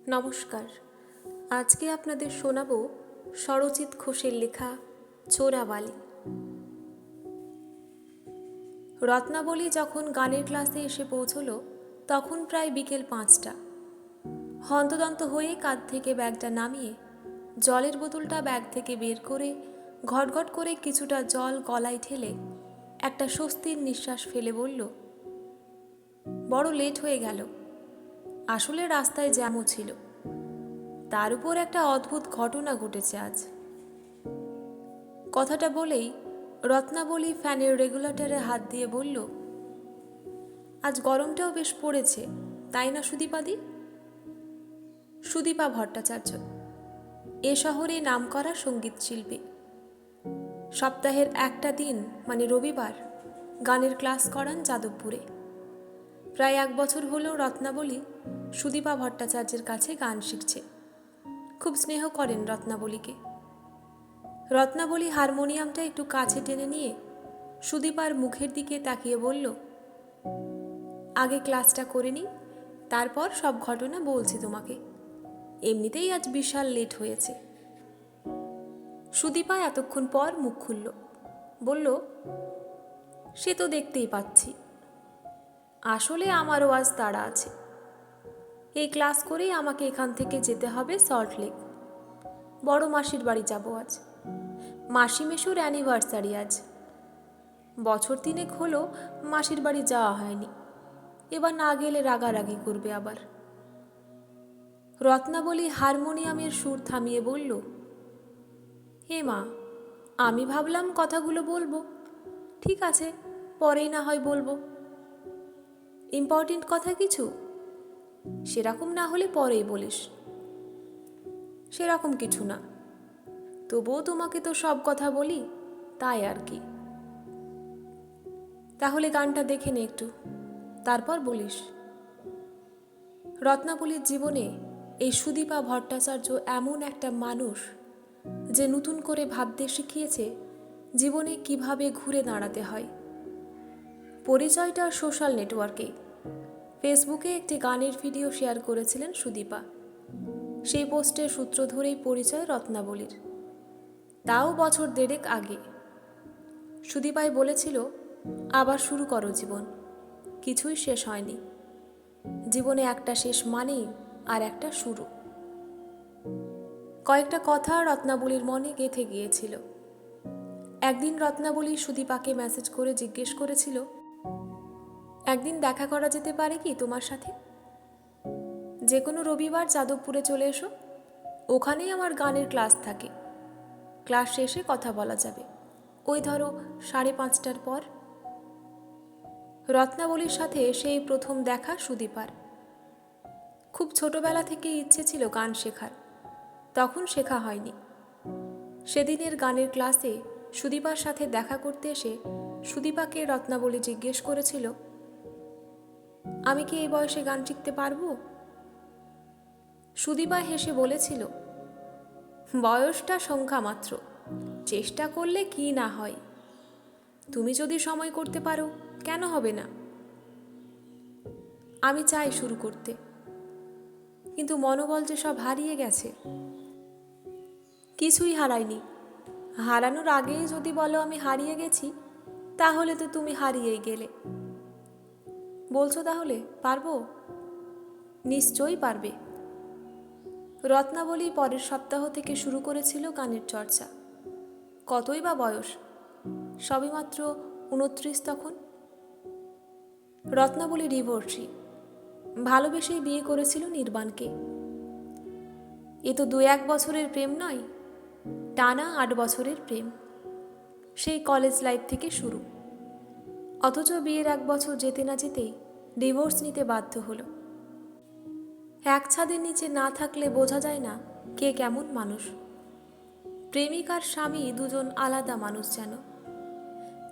নমস্কার। আজকে আপনাদের শোনাব স্বরচিত ঘোষের লেখা চোরাবালি। রত্নাবলী যখন গানের ক্লাসে এসে পৌঁছল তখন প্রায় বিকেল 5টা। হন্তদন্ত হয়ে কাঁধ থেকে ব্যাগটা নামিয়ে জলের বোতলটা ব্যাগ থেকে বের করে ঘটঘট করে কিছুটা জল গলায় ঠেলে একটা স্বস্তির নিঃশ্বাস ফেলে বলল, বড় লেট হয়ে গেল। আসলে রাস্তায় জ্যামও ছিল, তার উপর একটা অদ্ভুত ঘটনা ঘটেছে আজ। কথাটা বলেই রত্নাবলী ফ্যানের রেগুলেটরে হাত দিয়ে বলল, আজ গরমটাও বেশ পড়েছে, তাই না সুদীপাদি? সুদীপা ভট্টাচার্য এ শহরে নামকরা সঙ্গীত শিল্পী। সপ্তাহের একটা দিন মানে রবিবার গানের ক্লাস করান যাদবপুরে। প্রায় 1 বছর হলো রত্নাবলী সুদীপা ভট্টাচার্যের কাছে গান শিখছে। খুব স্নেহ করেন রত্নাবলীকে। রত্নাবলী হারমোনিয়ামটা একটু কাছে টেনে নিয়ে সুদীপার মুখের দিকে তাকিয়ে বলল, আগে ক্লাসটা করে নিই, তারপর সব ঘটনা বলছি তোমাকে। এমনিতেই আজ বিশাল লেট হয়েছে। সুদীপা এতক্ষণ পর মুখ খুলল, বলল, সে তো দেখতেই পাচ্ছি। আসলে আমারও আজ তাড়া আছে। এই ক্লাস করেই আমাকে এখান থেকে যেতে হবে সল্টলেক। বড় মাসির বাড়ি যাব আজ। মাসি মেশুর অ্যানিভার্সারি আজ। বছর 3 হলো মাসির বাড়ি যাওয়া হয়নি। এবার না গেলে রাগারাগি করবে আবার। রত্নাবলী হারমোনিয়ামের সুর থামিয়ে বলল, হে মা, আমি ভাবলাম কথাগুলো বলবো। ঠিক আছে, পরেই না হয় বলবো। ইম্পর্টেন্ট কথা কিছু? সেরকম না হলে পরেই বলিস। সেরকম কিছু না, তবুও তোমাকে তো সব কথা বলি, তাই আর কি। তাহলে গানটা দেখে নে একটু, তারপর বলিস। রত্নাবলীর জীবনে এই সুদীপা ভট্টাচার্য এমন একটা মানুষ যে নতুন করে ভাবতে শিখিয়েছে জীবনে কিভাবে ঘুরে দাঁড়াতে হয়। পরিচয়টা সোশ্যাল নেটওয়ার্কে, ফেসবুকে একটি গানের ভিডিও শেয়ার করেছিলেন সুদীপা। সেই পোস্টের সূত্র ধরেই পরিচয় রত্নাবলীর, তাও বছর 1.5 আগে। সুদীপাই বলেছিল, আবার শুরু করো জীবন, কিছুই শেষ হয়নি। জীবনে একটা শেষ মানেই আর একটা শুরু। কয়েকটা কথা রত্নাবলীর মনে গেঁথে গিয়েছিল। একদিন রত্নাবলী সুদীপাকে মেসেজ করে জিজ্ঞেস করেছিল, একদিন দেখা করা যেতে পারে কি তোমার সাথে? যে কোনো রবিবার যাদবপুরে চলে এসো, ওখানেই আমার গানের ক্লাস থাকে। ক্লাস শেষে কথা বলা যাবে, ওই ধরো 5:30টার পর। রত্নাবলীর সাথে সেই প্রথম দেখা সুদীপার। খুব ছোটবেলা থেকে ইচ্ছে ছিল গান শেখার, তখন শেখা হয়নি। সেদিনের গানের ক্লাসে সুদীপার সাথে দেখা করতে এসে সুদীপাকে রত্নাবলী জিজ্ঞেস করেছিল, আমি কি এই বয়সে গান শিখতে পারবো? সুদীপা হেসে বলেছিল, বয়সটা সংখ্যা মাত্র, চেষ্টা করলে কি না হয়। তুমি যদি সময় করতে পারো, কেন হবে না? আমি চাই শুরু করতে, কিন্তু মনোবল যে সব হারিয়ে গেছে। কিছুই হারাইনি, হারানোর আগেই যদি বলো আমি হারিয়ে গেছি, তাহলে তো তুমি হারিয়েই গেলে। বলছো তাহলে পারবো? নিশ্চয়ই পারবে। রত্নাবলী পরের সপ্তাহ থেকে শুরু করেছিল গানের চর্চা। কতই বা বয়স, সবেমাত্র 29 তখন। রত্নাবলী ডিভোর্সি, ভালোবেসেই বিয়ে করেছিল নির্বাণকে। এ তো 2-1 বছরের প্রেম নয়, টানা 8 বছরের প্রেম। সেই কলেজ লাইফ থেকে শুরু। অথচ বিয়ের 1 বছর যেতে না যেতেই ডিভোর্স নিতে বাধ্য হলো। এক ছাদের নিচে না থাকলে বোঝা যায় না কে কেমন মানুষ। প্রেমিক আর স্বামী দুজন আলাদা মানুষ যেন।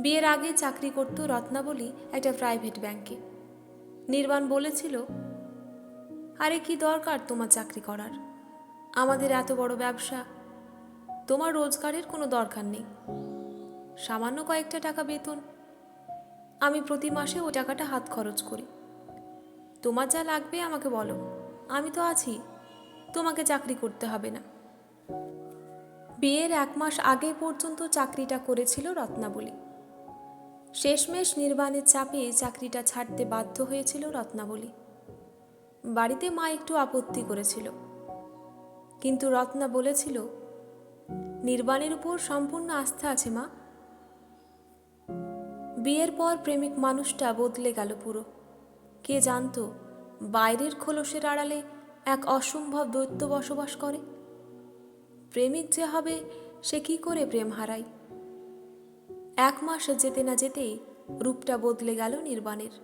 বিয়ের আগে চাকরি করত রত্নাবলী একটা প্রাইভেট ব্যাংকে। নির্বাণ বলেছিল, আরে কি দরকার তোমার চাকরি করার, আমাদের এত বড় ব্যবসা, তোমার রোজগারের কোনো দরকার নেই। সামান্য কয়েকটা টাকা বেতন, আমি প্রতি মাসে ওই টাকাটা হাত খরচ করি। তোমার যা লাগবে আমাকে বলো, আমি তো আছি। তোমাকে চাকরি করতে হবে না। বিয়ের 1 মাস আগে পর্যন্ত চাকরিটা করেছিল রত্নাবলী। শেষমেশ নির্বাণের চাপে চাকরিটা ছাড়তে বাধ্য হয়েছিল রত্নাবলী। বাড়িতে মা একটু আপত্তি করেছিল, কিন্তু রত্না বলেছিল, নির্বাণের উপর সম্পূর্ণ আস্থা আছে মা। বিয়ের পর প্রেমিক মানুষটা বদলে গেল পুরো। কে জানতো বাইরের খোলসের আড়ালে এক অসম্ভব দৈত্য বসবাস করে। প্রেমিক যে হবে সে কি করে প্রেম হারায়। 1 মাস যেতে না যেতেই রূপটা বদলে গেল নির্বাণের।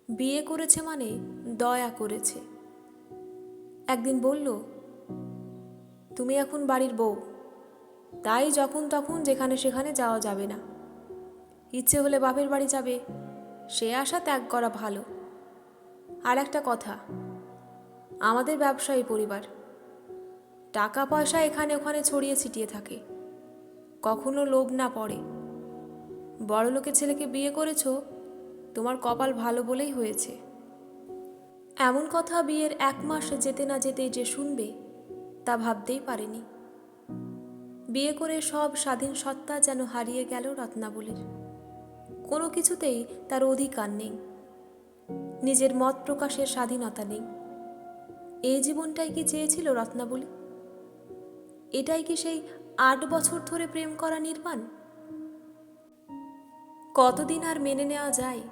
বিয়ে করেছে মানে দয়া করেছে। একদিন বলল, তুমি এখন বাড়ির বউ, তাই যখন তখন যেখানে সেখানে যাওয়া যাবে না। ইচ্ছে হলে বাপের বাড়ি যাবে, সে আশা ত্যাগ করা ভালো। আর একটা কথা, আমাদের ব্যবসায়ী পরিবার, টাকা পয়সা এখানে ওখানে ছড়িয়ে ছিটিয়ে থাকে, কখনো লোভ না পড়ে। বড়লোকের ছেলেকে বিয়ে করেছ, তোমার কপাল ভালো বলেই হয়েছে। এমন কথা বিয়ের 1 মাস যেতে না যেতেই যে শুনবে তা ভাবতেই পারেনি। বিয়ে করে সব স্বাধীন সত্তা যেন হারিয়ে গেল রত্নাবলীর। কোনো কিছুতেই তার অধিকার নেই, নিজের মত প্রকাশের স্বাধীনতা নেই। এই জীবনটাই কি চেয়েছিল রত্নাবলী? এটাই কি সেই 8 বছর ধরে প্রেম করা নির্বাণ? কতদিন আর মেনে নেওয়া যায়?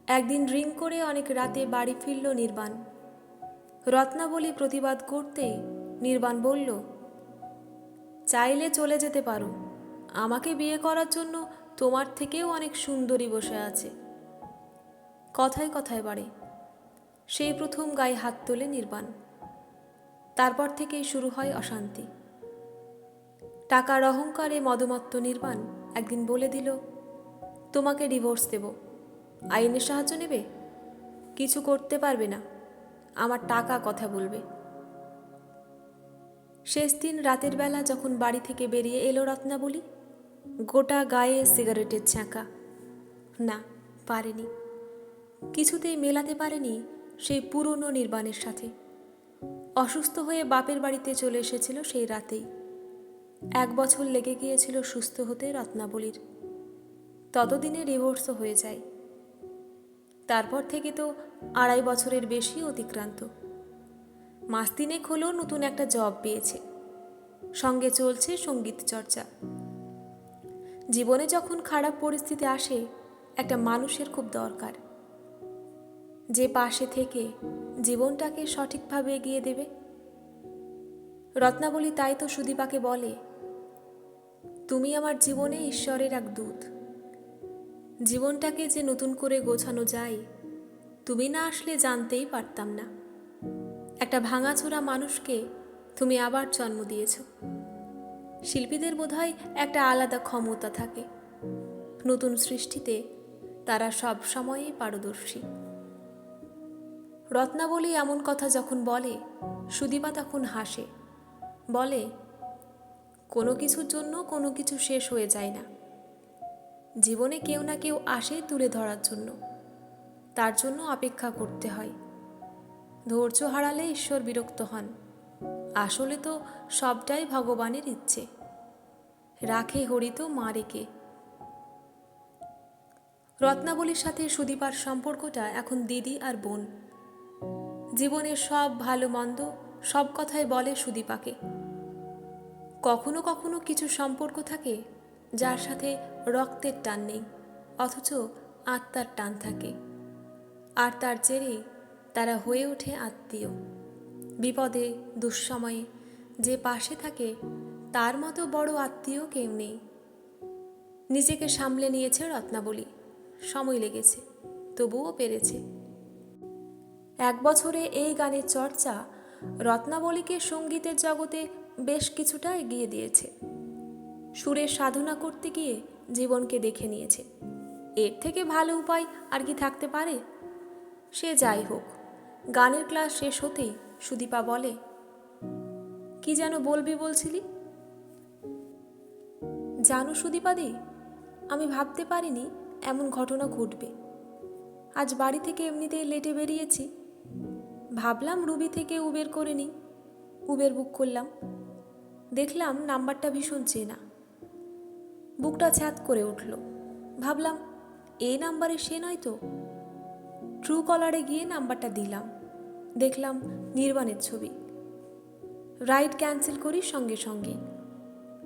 একদিন ড্রিঙ্ক করে অনেক রাতে বাড়ি ফিরল নির্বাণ। রত্নাবলী প্রতিবাদ করতে নির্বাণ বলল, চাইলে চলে যেতে পারো, আমাকে বিয়ে করার জন্য তোমার থেকেও অনেক সুন্দরী বসে আছে। কথায় কথায় বাড়ে। সেই প্রথম গায়ে হাত তোলে নির্বাণ। তারপর থেকেই শুরু হয় অশান্তি। টাকার অহংকারে মদমত্ত নির্বাণ একদিন বলে দিল, তোমাকে ডিভোর্স দেব। আইনের সাহায্য নেবে? কিছু করতে পারবে না, আমার টাকা কথা বলবে। শেষ দিন রাতের বেলা যখন বাড়ি থেকে বেরিয়ে এলো রত্নাবলী, গোটা গায়ে সিগারেটের ছ্যাঁকা। না, পারেনি, কিছুতেই মেলাতে পারেনি সেই পুরনো নির্বাণের সাথে। অসুস্থ হয়ে বাপের বাড়িতে চলে এসেছিল সেই রাতেই। 1 বছর লেগে গিয়েছিল সুস্থ হতে রত্নাবলীর। ততদিনে ডিভোর্সও হয়ে যায়। তারপর থেকে তো 2.5 বছরের বেশি অতিক্রান্ত। মাস 3 হলেও নতুন একটা জব পেয়েছে, সঙ্গে চলছে সঙ্গীত চর্চা। জীবনে যখন খারাপ পরিস্থিতি আসে, একটা মানুষের খুব দরকার, যে পাশে থেকে জীবনটাকে সঠিকভাবে এগিয়ে দেবে। রত্নাবলী তাই তো সুদীপাকে বলে, তুমি আমার জীবনে ঈশ্বরের এক দূত। জীবনটাকে যে নতুন করে গোছানো যায়, তুমি না আসলে জানতেই পারতাম না। একটা ভাঙাচোরা মানুষকে তুমি আবার জন্ম দিয়েছ। শিল্পীদের বোধহয় একটা আলাদা ক্ষমতা থাকে, নতুন সৃষ্টিতে তারা সব সময়ই পারদর্শী। রত্নাবলী এমন কথা যখন বলে, সুদীপা তখন হাসে, বলে, কোনো কিছুর জন্য কোনো কিছু শেষ হয়ে যায় না। জীবনে কেউ না কেউ আসে তুলে ধরার জন্য, তার জন্য অপেক্ষা করতে হয়। ধৈর্য হারালে ঈশ্বর বিরক্ত হন। আসলে তো সবটাই ভগবানের ইচ্ছে, রাখে হরিত মা রেখে। রত্নাবলীর সাথে সুদীপার সম্পর্কটা এখন দিদি আর বোন। জীবনের সব ভালো মন্দ সব কথাই বলে সুদীপাকে। কখনো কখনো কিছু সম্পর্ক থাকে যার সাথে রক্তের টান নেই, অথচ আত্মার টান থাকে, আর তার জেরেই তারা হয়ে ওঠে আত্মীয়। বিপদে দুঃসময়ে যে পাশে থাকে, তার মতো বড় আত্মীয় কেউ নেই। নিজেকে সামলে নিয়েছে রত্নাবলী, সময় লেগেছে, তবুও পেরেছে। 1 বছরে এই গানের চর্চা রত্নাবলীকে সঙ্গীতের জগতে বেশ কিছুটা এগিয়ে দিয়েছে। সুরের সাধনা করতে গিয়ে জীবনকে দেখে নিয়েছে। এর থেকে ভালো উপায় আর কি থাকতে পারে? সে যাই হোক, গানের ক্লাস শেষ হতেই সুদীপা বলে, কি যেন বলবি বলছিলি? জানো সুদীপাদি, আমি ভাবতে পারিনি এমন ঘটনা ঘটবে। আজ বাড়ি থেকে এমনিতেই লেটে বেরিয়েছি, ভাবলাম রুবি থেকে উবের করে নিই। উবের বুক করলাম। দেখলাম নাম্বারটা ভীষণ চেনা। বুকটা ছ্যাঁত করে উঠল। ভাবলাম এই নাম্বারে সে নয় তো। ট্রু কলারে গিয়ে নাম্বারটা দিলাম। দেখলাম নির্বাণের ছবি। রাইড ক্যান্সেল করি সঙ্গে সঙ্গে।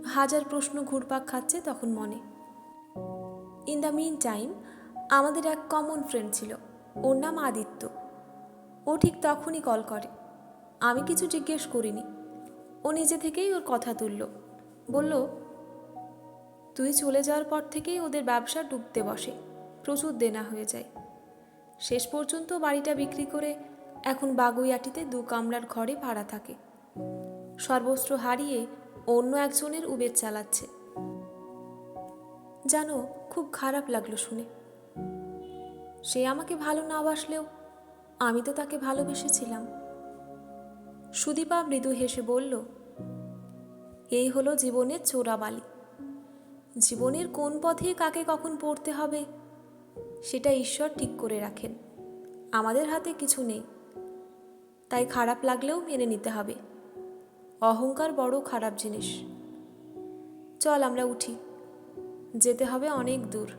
হাজার প্রশ্ন ঘুরপাক খাচ্ছে তখন মনে। ইন দ্য মিন টাইম আমাদের এক কমন ফ্রেন্ড ছিল, ওর নাম আদিত্য। ও ঠিক তখনই কল করে। আমি কিছু জিজ্ঞেস করিনি, ও নিজে থেকেই ওর কথা তুলল। বলল, তুই চলে যাওয়ার পর থেকেই ওদের ব্যবসা ডুবতে বসে, প্রচুর দেনা হয়ে যায়। শেষ পর্যন্ত বাড়িটা বিক্রি করে এখন বাগুইয়াটিতে 2 কামরার ঘরে ভাড়া থাকে। সর্বস্ব হারিয়ে অন্য একজনের উবের চালাচ্ছে। জানো, খুব খারাপ লাগলো শুনে। সে আমাকে ভালো না বাসলেও আমি তো তাকে ভালোবেসেছিলাম। সুদীপা মৃদু হেসে বলল, এই হলো জীবনের চোরাবালি। জীবনের কোন পথে কাকে কখন পড়তে হবে সেটা ঈশ্বর ঠিক করে রাখেন। আমাদের হাতে কিছু নেই, তাই খারাপ লাগলেও মেনে নিতে হবে। অহংকার বড় খারাপ জিনিস। চল আমরা উঠি, যেতে হবে অনেক দূর।